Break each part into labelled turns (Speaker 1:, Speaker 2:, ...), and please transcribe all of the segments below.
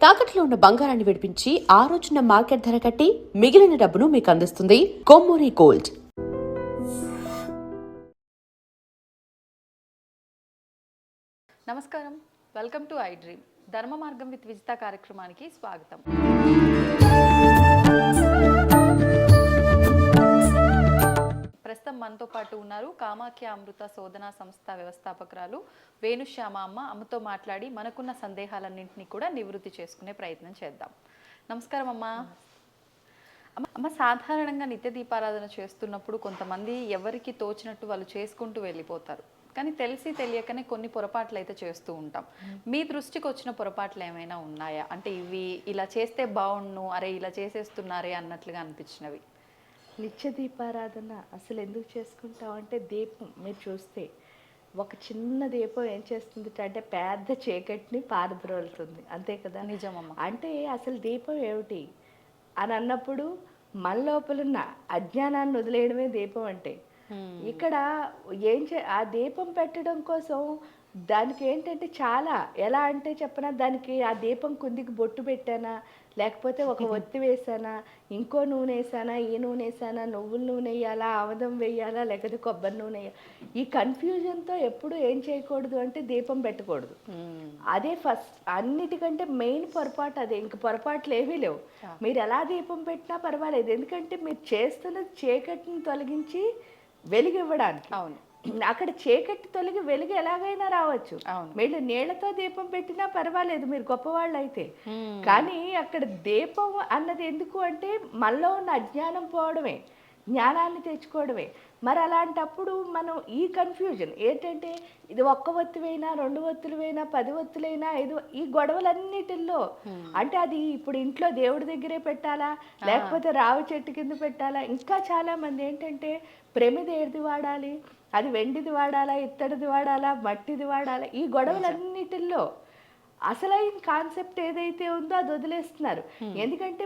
Speaker 1: తాకట్లో ఉన్న బంగారాన్ని విడిపించి ఆ రోజున మార్కెట్ ధర కట్టి మిగిలిన డబ్బును మీకు అందిస్తుంది కొమ్మూరి గోల్డ్.
Speaker 2: నమస్కారం, వెల్కమ్ టు ఐ డ్రీమ్. ధర్మ మార్గం విత్ విజిత కార్యక్రమానికి స్వాగతం. ప్రస్తుతం మనతో పాటు ఉన్నారు కామాఖ్య అమృత శోధనా సంస్థ వ్యవస్థాపకురాలు వేణుశ్యామ అమ్మ. అమ్మతో మాట్లాడి మనకున్న సందేహాలన్నింటినీ కూడా నివృత్తి చేసుకునే ప్రయత్నం చేద్దాం. నమస్కారం అమ్మ. అమ్మ, సాధారణంగా నిత్య దీపారాధన చేస్తున్నప్పుడు కొంతమంది ఎవరికి తోచినట్టు వాళ్ళు చేసుకుంటూ వెళ్ళిపోతారు, కానీ తెలిసి తెలియకనే కొన్ని పొరపాట్లు అయితే చేస్తూ ఉంటాం. మీ దృష్టికి వచ్చిన పొరపాట్లు ఏమైనా ఉన్నాయా? అంటే ఇవి ఇలా చేస్తే బాగుండు, అరే ఇలా చేసేస్తున్నారే అన్నట్లుగా అనిపించినవి.
Speaker 3: నిత్య దీపారాధన అసలు ఎందుకు చేసుకుంటాం అంటే, దీపం మీరు చూస్తే ఒక చిన్న దీపం ఏం చేస్తుంది అంటే పెద్ద చీకటిని పారద్రోలుతుంది, అంతే కదా?
Speaker 2: నిజమమ్మ.
Speaker 3: అంటే అసలు దీపం ఏమిటి అని అన్నప్పుడు మన లోపలున్న అజ్ఞానాన్ని వదిలేయడమే దీపం అంటే. ఇక్కడ ఆ దీపం పెట్టడం కోసం దానికి ఏంటంటే చాలా ఎలా అంటే చెప్పనా, దానికి ఆ దీపం కుందికి బొట్టు పెట్టానా, లేకపోతే ఒక ఒత్తి వేసానా, ఇంకో నూనె వేసానా, ఈ నూనె వేసానా, నువ్వుల నూనె వేయాలా, ఆముదం వేయాలా, లేకపోతే కొబ్బరి నూనె వేయాలా, ఈ కన్ఫ్యూజన్తో ఎప్పుడు ఏం చేయకూడదు అంటే దీపం పెట్టకూడదు. అదే ఫస్ట్ అన్నిటికంటే మెయిన్ పొరపాటు అదే. ఇంక పొరపాట్లు ఏమీ లేవు. మీరు ఎలా దీపం పెట్టినా పర్వాలేదు, ఎందుకంటే మీరు చేస్తున్నది చీకటిని తొలగించి వెలుగు ఇవ్వడానికి.
Speaker 2: అవును,
Speaker 3: అక్కడ చీకటి తొలగి వెలుగు ఎలాగైనా రావచ్చు. మీరు నీళ్లతో దీపం పెట్టినా పర్వాలేదు, మీరు గొప్పవాళ్ళు అయితే. కానీ అక్కడ దీపం అన్నది ఎందుకు అంటే మనలో ఉన్న అజ్ఞానం పోవడమే, జ్ఞానాన్ని తెచ్చుకోవడమే. మరి అలాంటప్పుడు మనం ఈ కన్ఫ్యూజన్ ఏంటంటే, ఇది ఒక్క ఒత్తువైనా, 2 ఒత్తులైనా, 10 ఒత్తులైనా, 5, ఈ గొడవలన్నిటిల్లో అంటే అది ఇప్పుడు ఇంట్లో దేవుడి దగ్గరే పెట్టాలా, లేకపోతే రావి చెట్టు కింద పెట్టాలా. ఇంకా చాలా మంది ఏంటంటే ప్రమిద ఏది వాడాలి, అది వెండిది వాడాలా, ఇత్తడిది వాడాలా, మట్టిది వాడాలా, ఈ గొడవలన్నిటిల్లో అసలైన కాన్సెప్ట్ ఏదైతే ఉందో అది వదిలేస్తున్నారు. ఎందుకంటే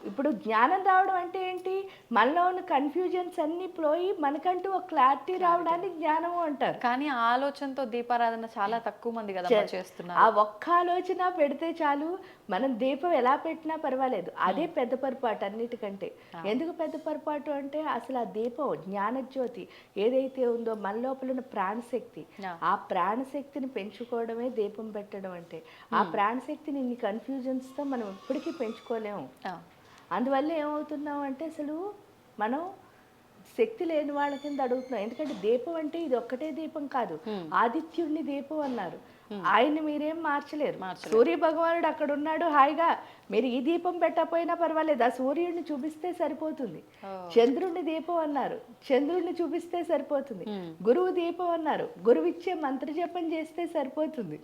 Speaker 3: ఇప్పుడు జ్ఞానం రావడం అంటే ఏంటి, మనలో ఉన్న కన్ఫ్యూజన్స్ అన్ని పోయి మనకంటూ ఒక క్లారిటీ రావడానికి జ్ఞానము అంటారు.
Speaker 2: కానీ ఆ ఆలోచనతో దీపారాధన చాలా తక్కువ మంది కదా చేస్తున్నారు.
Speaker 3: ఆ ఒక్క ఆలోచన పెడితే చాలు, మనం దీపం ఎలా పెట్టినా పర్వాలేదు. అదే పెద్ద పొరపాటు అన్నిటికంటే. ఎందుకు పెద్ద పొరపాటు అంటే, అసలు ఆ దీపం జ్ఞానజ్యోతి ఏదైతే ఉందో మన లోపల ఉన్న ప్రాణశక్తి, ఆ ప్రాణశక్తిని పెంచుకోవడమే దీపం పెట్టడం అంటే. ఆ ప్రాణశక్తిని ఇన్ని కన్ఫ్యూజన్స్తో మనం ఎప్పటికీ పెంచుకోలేము. అందువల్ల ఏమవుతున్నాం అంటే అసలు మనం శక్తి లేని వాళ్ళ కింద అడుగుతున్నాం. ఎందుకంటే దీపం అంటే ఇది ఒక్కటే దీపం కాదు, ఆదిత్యుడిని దీపం అన్నారు. ఆయన్ని మీరేం మార్చలేరు. సూర్య భగవానుడు అక్కడ ఉన్నాడు హాయిగా, మీరు ఈ దీపం పెట్టకపోయినా పర్వాలేదు, ఆ సూర్యుడిని చూపిస్తే సరిపోతుంది. చంద్రుడిని దీపం అన్నారు, చంద్రుడిని చూపిస్తే సరిపోతుంది. గురువు దీపం అన్నారు, గురువు ఇచ్చే మంత్ర జపం చేస్తే సరిపోతుంది.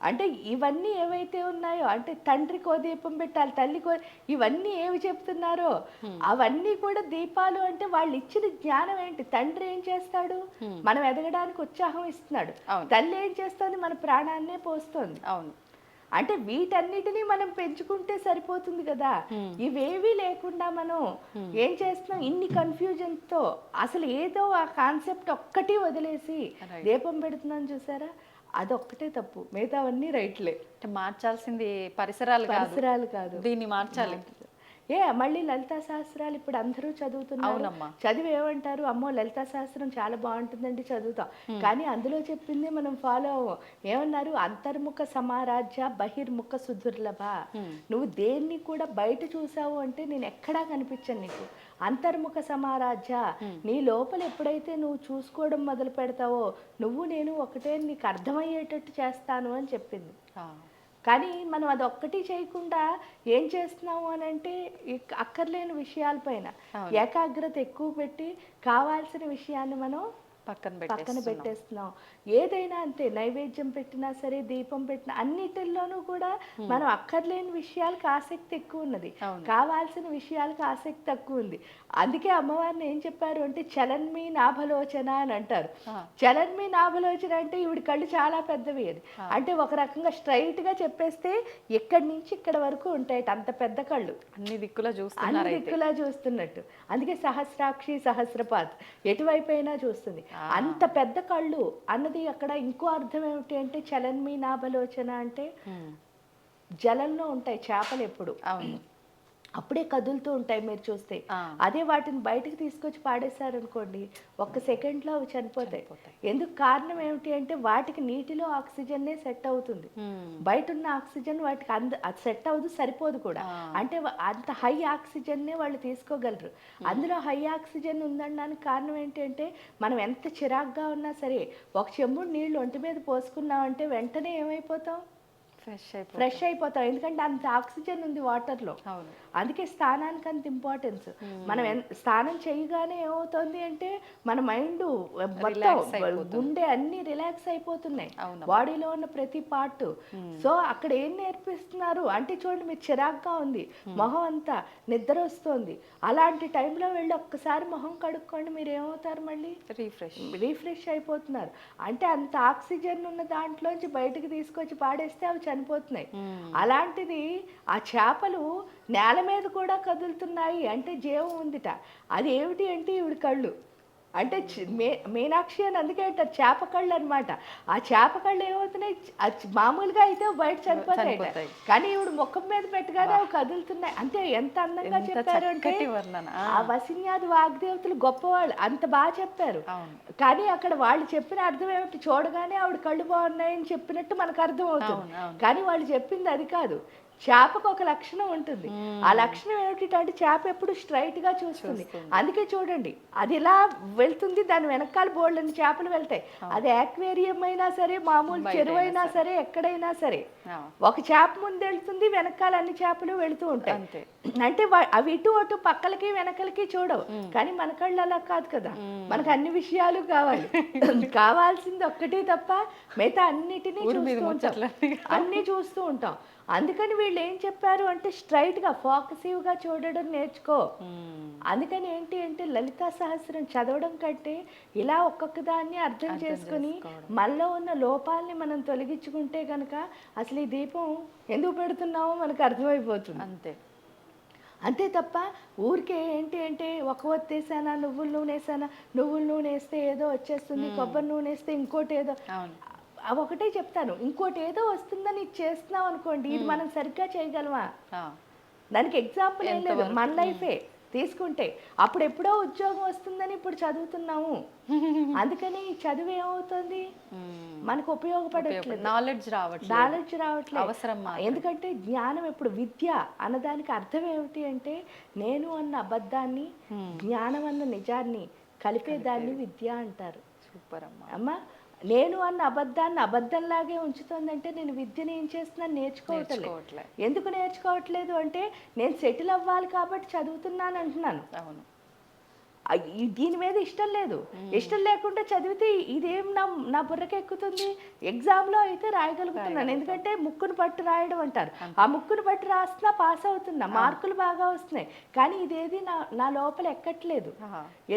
Speaker 3: అంటే ఇవన్నీ ఏవైతే ఉన్నాయో, అంటే తండ్రికో దీపం పెట్టాలి, తల్లికో, ఇవన్నీ ఏవి చెప్తున్నారో అవన్నీ కూడా దీపాలు. అంటే వాళ్ళు ఇచ్చిన జ్ఞానం ఏంటి? తండ్రి ఏం చేస్తాడు, మనం ఎదగడానికి ఉత్సాహం ఇస్తున్నాడు. తల్లి ఏం చేస్తుంది, మన ప్రాణాన్నే పోస్తుంది.
Speaker 2: అవును,
Speaker 3: అంటే వీటన్నిటినీ మనం పెంచుకుంటే సరిపోతుంది కదా. ఇవేవీ లేకుండా మనం ఏం చేస్తున్నాం, ఇన్ని కన్ఫ్యూజన్తో అసలు ఏదో ఆ కాన్సెప్ట్ ఒక్కటి వదిలేసి దీపం పెడుతున్నాం చూసారా, అదొక్కటే తప్పు, మిగతావన్నీ రైట్లే.
Speaker 2: మార్చాల్సింది పరిసరాలు కాదు, దీన్ని మార్చాలి.
Speaker 3: మళ్ళీ లలితా సహస్రాలు ఇప్పుడు అందరూ చదువుతున్నారు. చదివి ఏమంటారు, అమ్మో లలితా సహస్రం చాలా బాగుంటుందండి చదువుతాం, కానీ అందులో చెప్పింది మనం ఫాలో అవ్వం. ఏమన్నారు, అంతర్ముఖ సమారాధ్య బహిర్ముఖ సుదుర్లభ. నువ్వు దేన్ని కూడా బయట చూసావు అంటే నేను ఎక్కడా కనిపించను నీకు. అంతర్ముఖ సమారాధ్య, నీ లోపల ఎప్పుడైతే నువ్వు చూసుకోవడం మొదలు పెడతావో, నువ్వు నేను ఒకటే, నీకు అర్థమయ్యేటట్టు చేస్తాను అని చెప్పింది. కానీ మనం అది ఒక్కటి చేయకుండా ఏం చేస్తున్నాము అని అంటే, అక్కర్లేని విషయాలపైన ఏకాగ్రత ఎక్కువ పెట్టి కావాల్సిన విషయాన్ని మనం పక్కన పెట్టేస్తున్నాం. ఏదైనా అంతే, నైవేద్యం పెట్టినా సరే, దీపం పెట్టినా, అన్నిటిల్లోనూ కూడా మనం అక్కర్లేని విషయాలకు ఆసక్తి ఎక్కువ ఉన్నది, కావాల్సిన విషయాలకు ఆసక్తి తక్కువ ఉంది. అందుకే అమ్మవారిని ఏం చెప్పారు అంటే చలన్మీ నాభలోచన అని అంటారు. చలన్మీ నాభలోచన అంటే ఈవిడ కళ్ళు చాలా పెద్దవి అని, అంటే ఒక రకంగా స్ట్రైట్ గా చెప్పేస్తే ఇక్కడి నుంచి ఇక్కడ వరకు ఉంటాయి, అంత పెద్ద కళ్ళు,
Speaker 2: అన్ని దిక్కులా
Speaker 3: చూస్తున్నట్టు. అందుకే సహస్రాక్షి సహస్రపాత్, ఎటువైపు అయినా చూస్తుంది. అంత పెద్ద కళ్ళు అన్నది అక్కడ ఇంకో అర్థం ఏమిటి అంటే, చలన్మీ నాభలోచన అంటే జలంలో ఉంటాయి చేపలు ఎప్పుడు,
Speaker 2: అవును.
Speaker 3: అప్పుడే కదులుతూ ఉంటాయి మీరు చూస్తే.
Speaker 2: ఆ.
Speaker 3: అదే వాటిని బయటకు తీసుకొచ్చి పాడేశారనుకోండి, ఒక్క సెకండ్లో అవి చనిపోతాయి.
Speaker 2: చనిపోతాయి.
Speaker 3: ఎందుకు కారణం ఏమిటి అంటే వాటికి నీటిలో ఆక్సిజన్నే సెట్ అవుతుంది. బయట ఉన్న ఆక్సిజన్ వాటికి అది సెట్ అవ్వదు, సరిపోదు కూడా. అంటే అంత హై ఆక్సిజన్నే వాళ్ళు తీసుకోగలరు. అందులో హై ఆక్సిజన్ ఉందనడానికి కారణం ఏంటి అంటే మనం ఎంత చిరాగ్గా ఉన్నా సరే ఒక చెంబుడు నీళ్ళు ఒంటి మీద పోసుకున్నామంటే వెంటనే ఏమైపోతాం, ఫ్రెష్ అయిపోతాం. ఎందుకంటే అంత ఆక్సిజన్ ఉంది వాటర్లో.
Speaker 2: అవును.
Speaker 3: అందుకే స్నానానికి అంత ఇంపార్టెన్స్. మనం స్నానం చేయగానే ఏమవుతుంది అంటే మన మైండ్ మొత్తం గుండె అన్ని రిలాక్స్ అయిపోతున్నాయి, బాడీలో ఉన్న ప్రతి పార్ట్. సో అక్కడ ఏం నేర్పిస్తున్నారు అంటే చూడండి, మీరు చిరాగ్గా ఉంది, మొహం అంతా నిద్ర వస్తుంది, అలాంటి టైంలో వెళ్ళి ఒక్కసారి మొహం కడుక్కోండి, మీరు ఏమవుతారు, మళ్ళీ రీఫ్రెష్ అయిపోతున్నారు. అంటే అంత ఆక్సిజన్ ఉన్న దాంట్లోంచి బయటకు తీసుకొచ్చి పాడేస్తే అవి చనిపోతున్నాయి. అలాంటిది ఆ చేపలు నేల మీద కూడా కదులుతున్నాయి అంటే జీవం ఉందిట. అది ఏమిటి అంటే ఈవిడ కళ్ళు. అంటే మీనాక్షి అని అందుకే అంటారు చేప కళ్ళు అనమాట. ఆ చేప కళ్ళు ఏమవుతున్నాయి, మామూలుగా అయితే బయట చనిపోతాయి, కానీ ఈవిడ ముఖం మీద పెట్టగానే అవి కదులుతున్నాయి. అంటే ఎంత అందంగా చెప్పారు అంటే ఆ వసిన్యాది వాగ్దేవతలు గొప్పవాళ్ళు, అంత బాగా చెప్పారు. కానీ అక్కడ వాళ్ళు చెప్పిన అర్థం ఏమిటి, చూడగానే ఆవిడ కళ్ళు బాగున్నాయని చెప్పినట్టు మనకు అర్థం అవుతుంది. కానీ వాళ్ళు చెప్పింది అది కాదు. చేపకు ఒక లక్షణం ఉంటుంది. ఆ లక్షణం ఏమిటంటే చేప ఎప్పుడు స్ట్రైట్ గా చూస్తుంది. అందుకే చూడండి అది ఇలా వెళ్తుంది, దాని వెనకాల బోల్డని చేపలు వెళ్తాయి. అది యాక్వేరియం అయినా సరే, మామూలు చెరువు అయినా సరే, ఎక్కడైనా సరే ఒక చేప ముందు వెళ్తుంది, వెనకాల అన్ని చేపలు వెళుతూ ఉంటాయి. అంటే అవి ఇటు అటు పక్కలకి వెనకలకి చూడవు. కానీ మన కళ్ళు అలా కాదు కదా, మనకు అన్ని విషయాలు కావాలి. కావాల్సింది ఒక్కటే తప్ప మిగతా అన్నిటినీ చూస్తూ ఉంటాం, అన్ని చూస్తూ ఉంటాం. అందుకని వీళ్ళు ఏం చెప్పారు అంటే స్ట్రైట్గా ఫోకసివ్గా చూడడం నేర్చుకో. అందుకని ఏంటి అంటే లలితా సహస్రం చదవడం కంటే ఇలా ఒక్కొక్క దాన్ని అర్థం చేసుకుని మనలో ఉన్న లోపాలని మనం తొలగించుకుంటే కనుక అసలు ఈ దీపం ఎందుకు పెడుతున్నామో మనకు అర్థమైపోతుంది. అంతే తప్ప ఊరికే ఏంటి అంటే ఒక ఒత్తేసానా, నువ్వుల నూనె వేసానా, నువ్వుల నూనె వేస్తే ఏదో వచ్చేస్తుంది, కొబ్బరి నూనె వేస్తే ఇంకోటి ఏదో, అవి ఒకటే చెప్తాను. ఇంకోటి ఏదో వస్తుందని ఇది చేస్తున్నాం అనుకోండి, ఇది మనం సరిగ్గా చేయగలమా? దానికి ఎగ్జాంపుల్ ఏం లేదు, మన లైఫే తీసుకుంటే. అప్పుడు ఎప్పుడో ఉద్యోగం వస్తుందని ఇప్పుడు చదువుతున్నాము, అందుకని చదువు ఏమవుతుంది, మనకు ఉపయోగపడట్లేదు, నాలెడ్జ్ రావట్లేదు. ఎందుకంటే జ్ఞానం ఎప్పుడు, విద్య అన్నదానికి అర్థం ఏమిటి అంటే నేను అన్న అబద్ధాన్ని, జ్ఞానం అన్న నిజాన్ని కలిపేదాన్ని విద్య అంటారు. సూపర్ అమ్మా. నేను అన్న అబద్ధాన్ని అబద్ధంలాగే ఉంచుతుందంటే నేను విద్యను ఏం చేస్తున్నా, నేర్చుకోవట్లేదు. ఎందుకు నేర్చుకోవట్లేదు అంటే నేను సెటిల్ అవ్వాలి కాబట్టి చదువుతున్నాను అంటున్నాను. దీని మీద ఇష్టం లేదు. ఇష్టం లేకుండా చదివితే ఇదేం నా బుర్రకి ఎక్కుతుంది. ఎగ్జామ్లో అయితే రాయగలుగుతున్నాను, ఎందుకంటే ముక్కును పట్టు రాయడం అంటారు. ఆ ముక్కును పట్టు రాస్తున్నా పాస్ అవుతున్నా, మార్కులు బాగా వస్తున్నాయి. కానీ ఇదేది నా లోపల ఎక్కట్లేదు.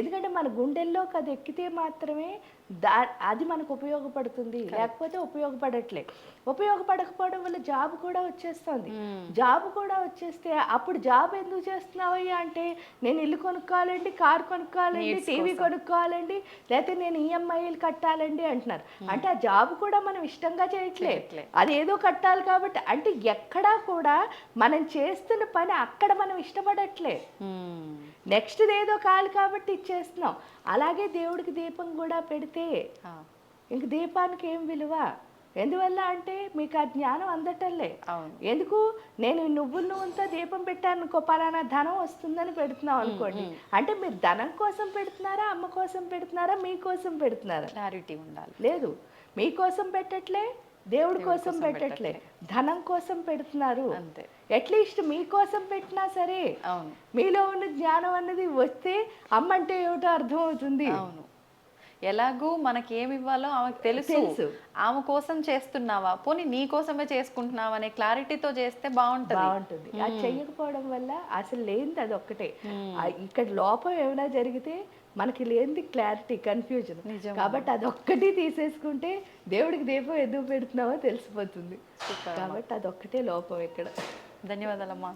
Speaker 3: ఎందుకంటే మన గుండెల్లోకి అది ఎక్కితే మాత్రమే అది మనకు ఉపయోగపడుతుంది, లేకపోతే ఉపయోగపడట్లేదు. ఉపయోగపడకపోవడం వల్ల జాబ్ కూడా వచ్చేస్తుంది. జాబ్ కూడా వచ్చేస్తే అప్పుడు జాబ్ ఎందుకు చేస్తున్నావయ్యా అంటే నేను ఇల్లు కొనుక్కోవాలండి, కారు కొనుక్కోవాలండి, టీవీ కొనుక్కోవాలండి, లేకపోతే నేను ఈఎంఐలు కట్టాలండి అంటున్నారు. అంటే ఆ జాబ్ కూడా మనం ఇష్టంగా చేయట్లేదు, అది ఏదో కట్టాలి కాబట్టి. అంటే ఎక్కడా కూడా మనం చేస్తున్న పని అక్కడ మనం ఇష్టపడట్లేదు, నెక్స్ట్ ఏదో కాదు కాబట్టి ఇచ్చేస్తున్నాం. అలాగే దేవుడికి దీపం కూడా పెడితే ఇంక దీపానికి ఏం విలువ? ఎందువల్ల అంటే మీకు ఆ జ్ఞానం అందటంలే. ఎందుకు నేను నువ్వుల నూనెతో దీపం పెట్టాను అనుకో, పలానా ధనం వస్తుందని పెడుతున్నావు అనుకోండి, అంటే మీరు ధనం కోసం పెడుతున్నారా, అమ్మ కోసం పెడుతున్నారా, మీకోసం పెడుతున్నారా? క్లారిటీ ఉండాలి. లేదు, మీకోసం పెట్టట్లే, దేవుడి కోసం పెట్టట్లే, ధనం కోసం పెడుతున్నారు. అట్లీస్ట్ మీకోసం పెట్టినా సరే మీలో ఉన్న జ్ఞానం అన్నది వస్తే అమ్మ అంటే ఏమిటో అర్థం అవుతుంది.
Speaker 2: ఎలాగూ మనకి ఏమి ఇవ్వాలో ఆమెకు తెలుసు, ఆమె కోసం చేస్తున్నావా, పోనీ నీ కోసమే చేసుకుంటున్నావా అనే క్లారిటీతో చేస్తే బాగుంటుంది.
Speaker 3: అది చెయ్యకపోవడం వల్ల అసలు లేనిది అది ఒక్కటే. ఇక్కడ లోపం ఏమైనా జరిగితే మనకి లేనిది క్లారిటీ, కన్ఫ్యూజన్. కాబట్టి అదొక్కటి తీసేసుకుంటే దేవుడికి దీపం ఎందుకు పెడుతున్నావో తెలిసిపోతుంది. కాబట్టి అదొక్కటే లోపం ఇక్కడ.
Speaker 2: ధన్యవాదాలమ్మా.